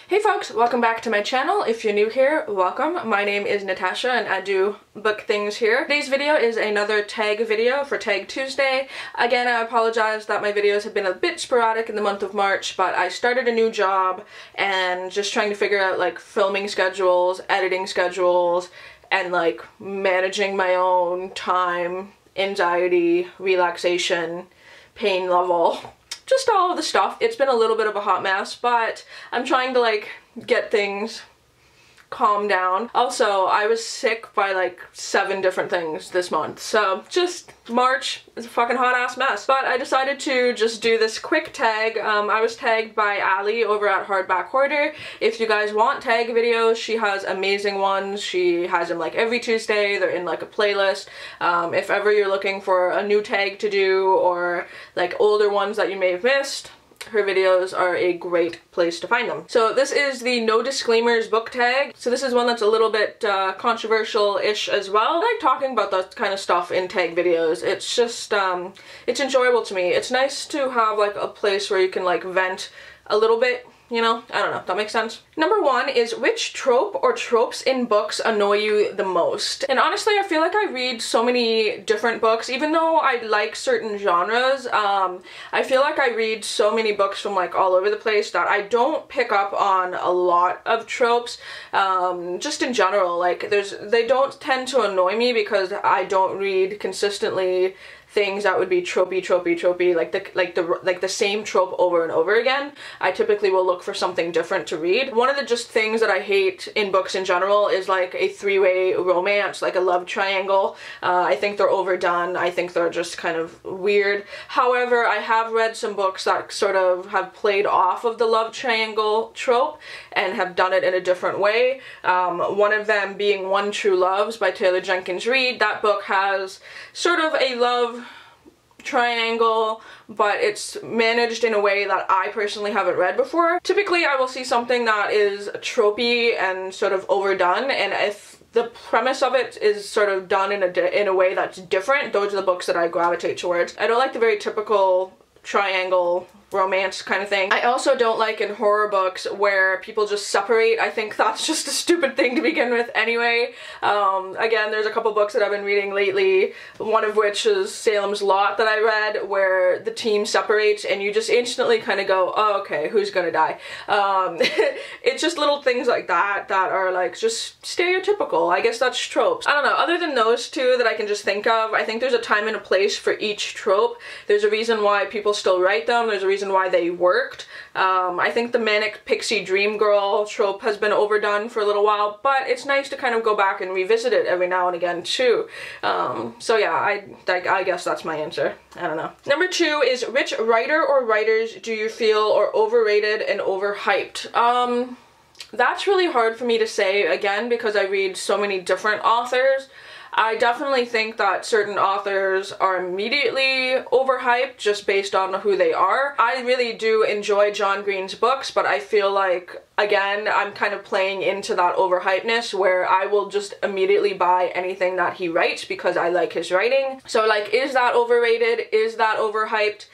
Hey folks, welcome back to my channel. If you're new here, welcome. My name is Natasha and I do book things here. Today's video is another tag video for Tag Tuesday. Again, I apologize that my videos have been a bit sporadic in the month of March, but I started a new job and just trying to figure out like filming schedules, editing schedules, and like managing my own time, anxiety, relaxation, pain level. Just all of the stuff. It's been a little bit of a hot mess, but I'm trying to like get things calm down. Also, I was sick by like 7 different things this month, so just March is a fucking hot ass mess. But I decided to just do this quick tag. I was tagged by Ali over at Hardback Hoarder. If you guys want tag videos, she has amazing ones. She has them like every Tuesday. They're in like a playlist. If ever you're looking for a new tag to do or like older ones that you may have missed, her videos are a great place to find them. So this is the no disclaimers book tag. So this is one that's a little bit controversial-ish as well. I like talking about that kind of stuff in tag videos. It's just, it's enjoyable to me. It's nice to have like a place where you can like vent a little bit, you know? I don't know, that makes sense? Number 1 is which trope or tropes in books annoy you the most? And honestly, I feel like I read so many different books, even though I like certain genres. I feel like I read so many books from like all over the place that I don't pick up on a lot of tropes. Just in general, like they don't tend to annoy me because I don't read consistently things that would be tropey, like the same trope over and over again. I typically will look for something different to read. One of the just things that I hate in books in general is like a 3-way romance, like a love triangle. I think they're overdone. I think they're just kind of weird. However, I have read some books that sort of have played off of the love triangle trope and have done it in a different way. One of them being One True Loves by Taylor Jenkins Reid. That book has sort of a love triangle, but it's managed in a way that I personally haven't read before. Typically, I will see something that is tropey and sort of overdone, and if the premise of it is sort of done in a way that's different, those are the books that I gravitate towards. I don't like the very typical triangle romance kind of thing. I also don't like in horror books where people just separate. I think that's just a stupid thing to begin with anyway. Again, there's a couple books that I've been reading lately, one of which is Salem's Lot that I read, where the team separates and you just instantly kind of go, oh, okay, who's gonna die? It's just little things like that that are like just stereotypical. I guess that's tropes. I don't know, other than those two that I can just think of, I think there's a time and a place for each trope. There's a reason why people still write them. There's a reason why they worked. I think the manic pixie dream girl trope has been overdone for a little while, but it's nice to kind of go back and revisit it every now and again too. So yeah, I guess that's my answer. I don't know. Number 2 is which writer or writers do you feel are overrated and overhyped? That's really hard for me to say, again, because I read so many different authors. I definitely think that certain authors are immediately overhyped just based on who they are. I really do enjoy John Green's books, but I feel like, again, I'm kind of playing into that overhypeness where I will just immediately buy anything that he writes because I like his writing. So like, is that overrated? Is that overhyped?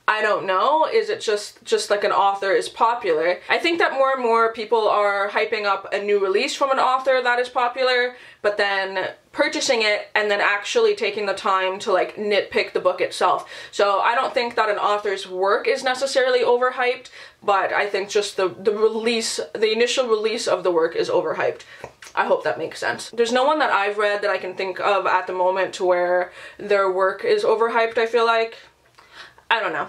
I don't know. Is it just like an author is popular? I think that more and more people are hyping up a new release from an author that is popular, but then purchasing it and then actually taking the time to like nitpick the book itself. So I don't think that an author's work is necessarily overhyped, but I think just the initial release of the work is overhyped. I hope that makes sense. There's no one that I've read that I can think of at the moment to where their work is overhyped, I feel like. I don't know.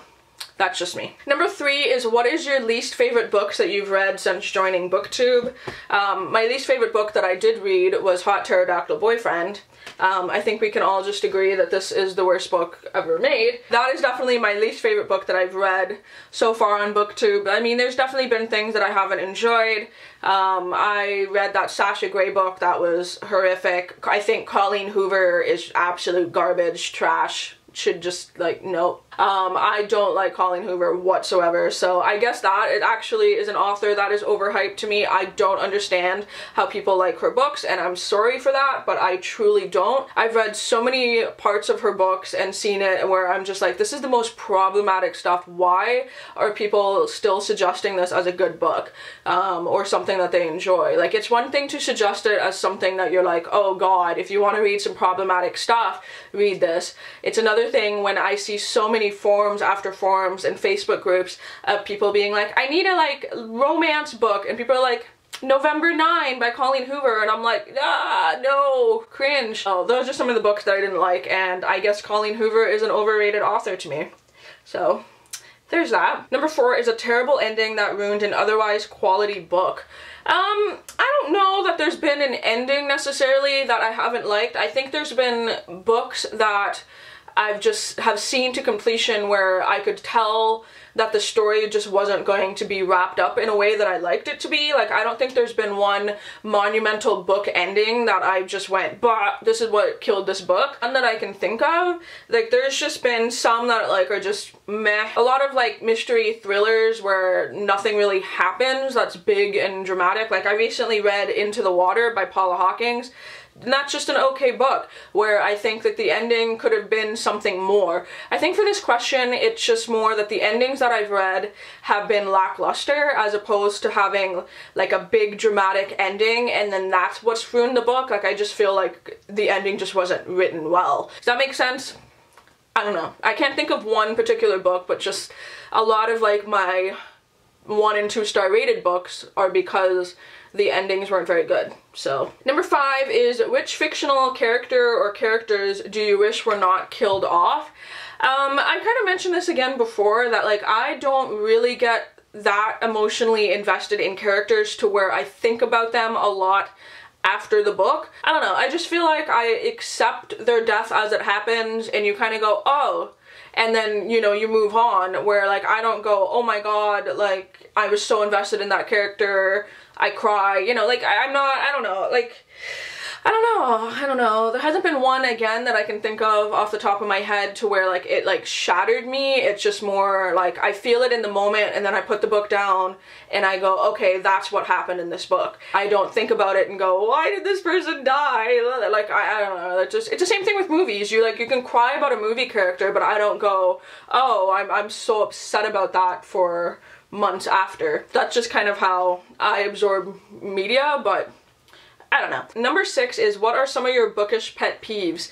That's just me. Number 3 is what is your least favorite books that you've read since joining BookTube? My least favorite book that I did read was Hot Pterodactyl Boyfriend. I think we can all just agree that this is the worst book ever made. That is definitely my least favorite book that I've read so far on BookTube. I mean, there's definitely been things that I haven't enjoyed. I read that Sasha Grey book that was horrific. I think Colleen Hoover is absolute garbage, trash. Should just like, nope. I don't like Colleen Hoover whatsoever, so I guess that it actually is an author that is overhyped to me. I don't understand how people like her books, and I'm sorry for that, but I truly don't. I've read so many parts of her books and seen it where I'm just like, this is the most problematic stuff. Why are people still suggesting this as a good book, or something that they enjoy? Like, it's one thing to suggest it as something that you're like, oh god, if you want to read some problematic stuff, read this. It's another thing when I see so many forums after forums and Facebook groups of people being like, I need a like romance book, and people are like, November 9 by Colleen Hoover, and I'm like, ah, no, cringe. Oh, those are some of the books that I didn't like, and I guess Colleen Hoover is an overrated author to me. So there's that. Number 4 is a terrible ending that ruined an otherwise quality book. I don't know that there's been an ending necessarily that I haven't liked. I think there's been books that I've just have seen to completion where I could tell that the story just wasn't going to be wrapped up in a way that I liked it to be. Like, I don't think there's been one monumental book ending that I just went, bah, this is what killed this book. None that I can think of. Like, there's just been some that like are just meh. A lot of like mystery thrillers where nothing really happens that's big and dramatic. Like, I recently read Into the Water by Paula Hawkins. And that's just an okay book, where I think that the ending could have been something more. I think for this question, it's just more that the endings that I've read have been lackluster, as opposed to having like a big dramatic ending and then that's what's ruined the book. Like, I just feel like the ending just wasn't written well. Does that make sense? I don't know. I can't think of one particular book, but just a lot of like my 1 and 2 star rated books are because the endings weren't very good. So, number 5 is, which fictional character or characters do you wish were not killed off? I kind of mentioned this again before, that like I don't really get that emotionally invested in characters to where I think about them a lot after the book. I don't know, I just feel like I accept their death as it happens and you kind of go, oh, and then, you know, you move on, where like I don't go, oh my god, like I was so invested in that character, I cry, you know, like I'm not, I don't know, like, I don't know, there hasn't been one again that I can think of off the top of my head to where like it like shattered me. It's just more like I feel it in the moment and then I put the book down and I go, okay, that's what happened in this book. I don't think about it and go, why did this person die? Like, I don't know, it's the same thing with movies. You can cry about a movie character, but I don't go, oh, I'm so upset about that for months after. That's just kind of how I absorb media, but I don't know. Number 6 is, what are some of your bookish pet peeves?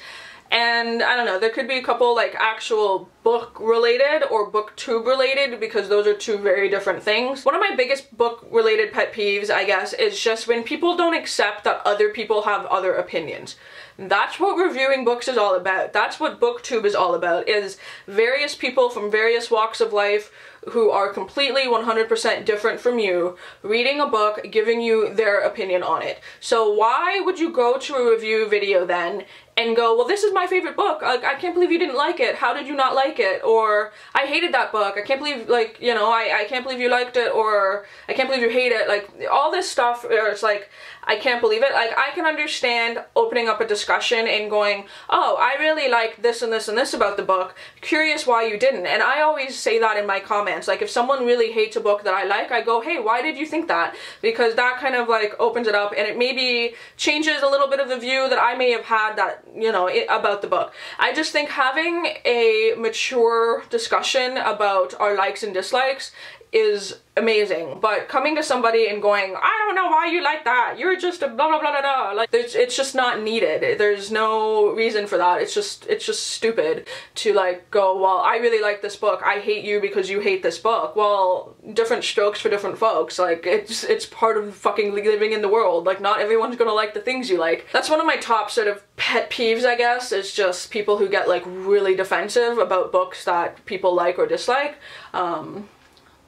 And I don't know, there could be a couple like actual book related or booktube related, because those are two very different things. One of my biggest book related pet peeves, I guess, is just when people don't accept that other people have other opinions. That's what reviewing books is all about. That's what booktube is all about, is various people from various walks of life who are completely 100% different from you, reading a book, giving you their opinion on it. So why would you go to a review video then and go, well, this is my favorite book, I can't believe you didn't like it, how did you not like it? Or, I hated that book, I can't believe, like, you know, I can't believe you liked it, or I can't believe you hate it. Like, all this stuff where it's like, I can't believe it. Like, I can understand opening up a discussion and going, oh, I really like this and this and this about the book, curious why you didn't. And I always say that in my comments. Like, if someone really hates a book that I like, I go, hey, why did you think that? Because that kind of like opens it up, and it maybe changes a little bit of the view that I may have had that, you know, about the book. I just think having a mature discussion about our likes and dislikes is amazing, but coming to somebody and going, I don't know why you like that, you're just a blah blah blah blah blah, like, it's just not needed. There's no reason for that. It's just stupid to like go, well, I really like this book, I hate you because you hate this book. Well, different strokes for different folks. Like, it's part of fucking living in the world. Like, not everyone's gonna like the things you like. That's one of my top sort of pet peeves, I guess, is just people who get like really defensive about books that people like or dislike.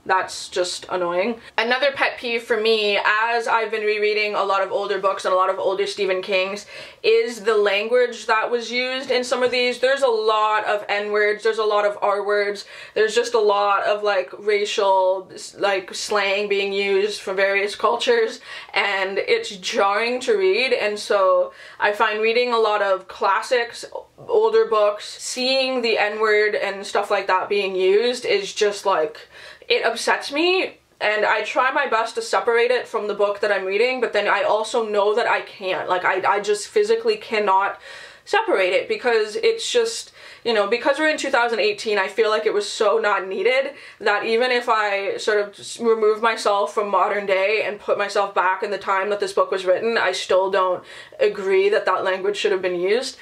That's just annoying. Another pet peeve for me, as I've been rereading a lot of older books and a lot of older Stephen King's, is the language that was used in some of these. There's a lot of N-words, there's a lot of R-words, there's just a lot of like racial like slang being used from various cultures, and it's jarring to read. And so I find reading a lot of classics, older books, seeing the N-word and stuff like that being used is just like, it upsets me, and I try my best to separate it from the book that I'm reading, but then I also know that I can't. Like, I just physically cannot separate it, because it's just, you know, because we're in 2018, I feel like it was so not needed that even if I sort of remove myself from modern day and put myself back in the time that this book was written, I still don't agree that that language should have been used.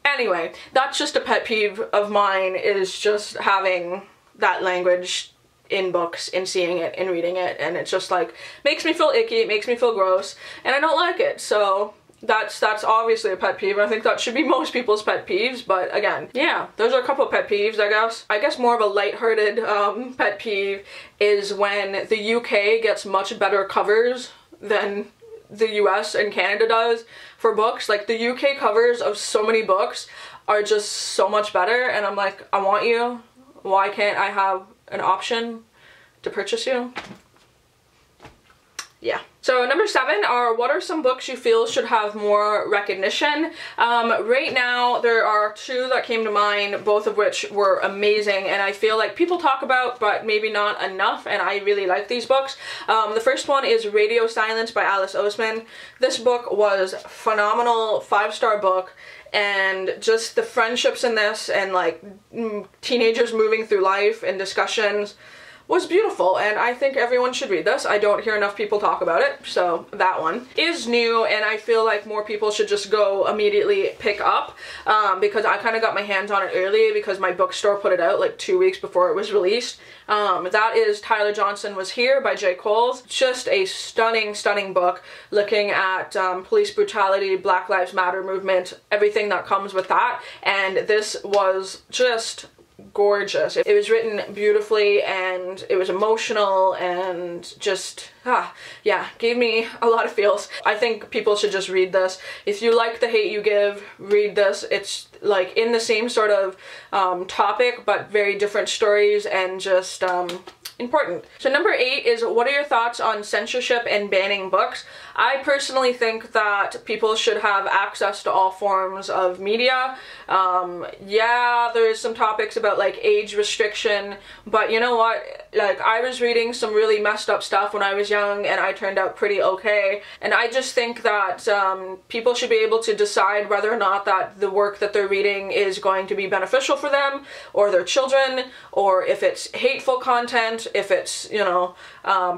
Anyway, that's just a pet peeve of mine, is just having that language in books and seeing it and reading it, and it's just like, makes me feel icky, it makes me feel gross, and I don't like it. So that's obviously a pet peeve. I think that should be most people's pet peeves, but again, yeah, those are a couple of pet peeves, I guess. I guess more of a lighthearted pet peeve is when the UK gets much better covers than the US and Canada does for books. Like, the UK covers of so many books are just so much better, and I'm like, I want you. Why can't I have an option to purchase you? Yeah. So number 7 are, what are some books you feel should have more recognition? Right now there are 2 that came to mind, both of which were amazing and I feel like people talk about but maybe not enough, and I really like these books. The first one is Radio Silence by Alice Oseman. This book was phenomenal, 5-star book, and just the friendships in this and like teenagers moving through life and discussions was beautiful, and I think everyone should read this. I don't hear enough people talk about it, so that one is new, and I feel like more people should just go immediately pick up, because I kind of got my hands on it early because my bookstore put it out like 2 weeks before it was released. That is Tyler Johnson Was Here by J. Coles. Just a stunning, stunning book looking at police brutality, Black Lives Matter movement, everything that comes with that, and this was just gorgeous. It was written beautifully and it was emotional and just, yeah, gave me a lot of feels. I think people should just read this. If you like The Hate U Give, read this. It's like in the same sort of topic but very different stories and just important. So number 8 is, what are your thoughts on censorship and banning books? I personally think that people should have access to all forms of media. Yeah, there's some topics about like age restriction, but you know what? Like, I was reading some really messed up stuff when I was young and I turned out pretty okay. And I just think that people should be able to decide whether or not that the work that they're reading is going to be beneficial for them or their children, or if it's hateful content, if it's, you know,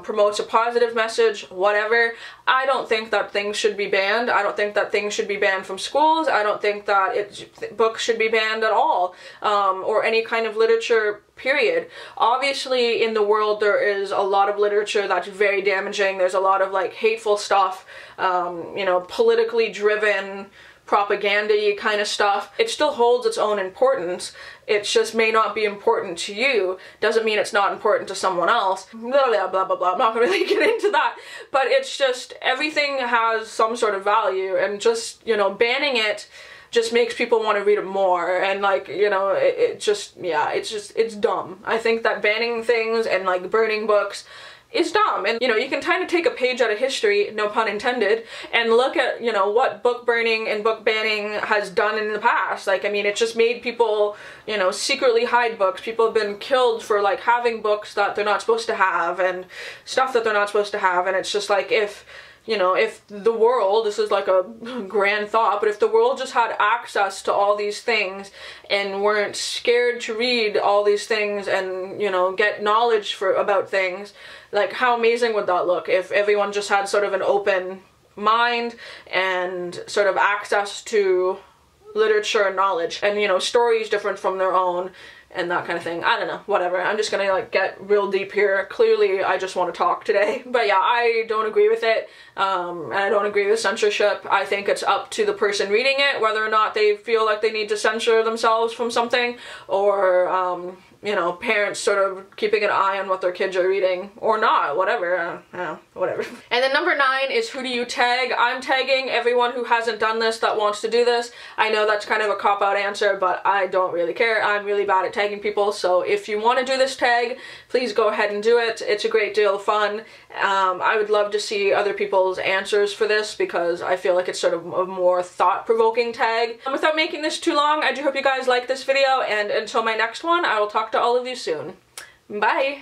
promotes a positive message, whatever. I don't think that things should be banned. I don't think that things should be banned from schools. I don't think that books should be banned at all, or any kind of literature, period. Obviously in the world there is a lot of literature that's very damaging. There's a lot of like hateful stuff, you know, politically driven, propaganda-y kind of stuff. It still holds its own importance. It just may not be important to you. Doesn't mean it's not important to someone else. Blah, blah, blah, blah, blah. I'm not gonna really get into that. But it's just, everything has some sort of value, and just, you know, banning it just makes people want to read it more, and like, you know, it just, yeah, it's dumb. I think that banning things and like burning books is dumb. And you know, you can kind of take a page out of history, no pun intended, and look at, you know, what book burning and book banning has done in the past. Like, I mean, it just made people, you know, secretly hide books. People have been killed for like having books that they're not supposed to have and stuff that they're not supposed to have. And it's just like, if, you know, if the world, this is like a grand thought, but if the world just had access to all these things and weren't scared to read all these things and, you know, get knowledge about things, like how amazing would that look if everyone just had sort of an open mind and sort of access to literature and knowledge and, you know, stories different from their own and that kind of thing. I don't know, whatever. I'm just gonna like get real deep here. Clearly I just want to talk today. But yeah, I don't agree with it, and I don't agree with censorship. I think it's up to the person reading it whether or not they feel like they need to censor themselves from something, or you know, parents sort of keeping an eye on what their kids are reading, or not, whatever, whatever. And then number 9 is who do you tag? I'm tagging everyone who hasn't done this that wants to do this. I know that's kind of a cop-out answer, but I don't really care. I'm really bad at tagging people, so if you want to do this tag, please go ahead and do it. It's a great deal of fun. I would love to see other people's answers for this because I feel like it's sort of a more thought-provoking tag. Without making this too long, I do hope you guys like this video, and until my next one, I will talk to all of you soon. Bye!